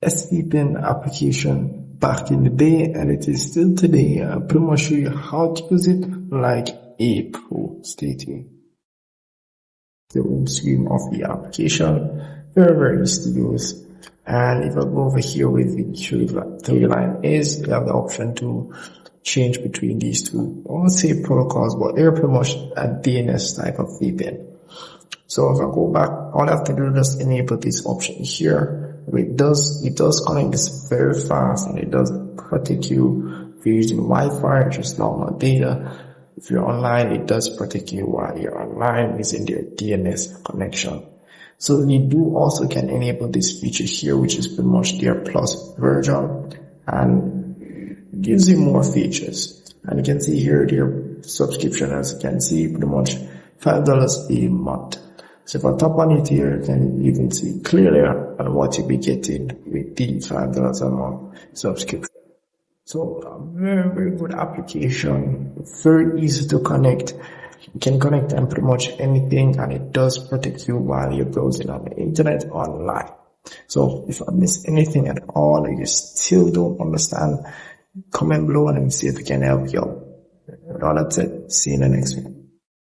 SVPN application back in the day, and it is still today. I'll pretty much show you how to use it like a pro. Stay tuned. The home screen of the application, very easy to use. And if I go over here with the three line is, you have the option to change between these two. I won't say protocols, but they're pretty much a DNS type of VPN. So if I go back, all I have to do is just enable this option here. It does connect this very fast, and it does protect you if you're using Wi-Fi or just normal data. If you're online, it does protect you while you're online using their DNS connection. So you do also can enable this feature here, which is pretty much their plus version, and gives you more features. And you can see here their subscription, as you can see, pretty much $5 a month. So if I tap on it here, then you can see clearly on what you'll be getting with the $5 a month subscription. So a very good application, very easy to connect. You can connect on pretty much anything, and it does protect you while you're browsing on the internet online. So if I miss anything at all, or you still don't understand, comment below and let me see if we can help you out. With all that said, see you in the next video.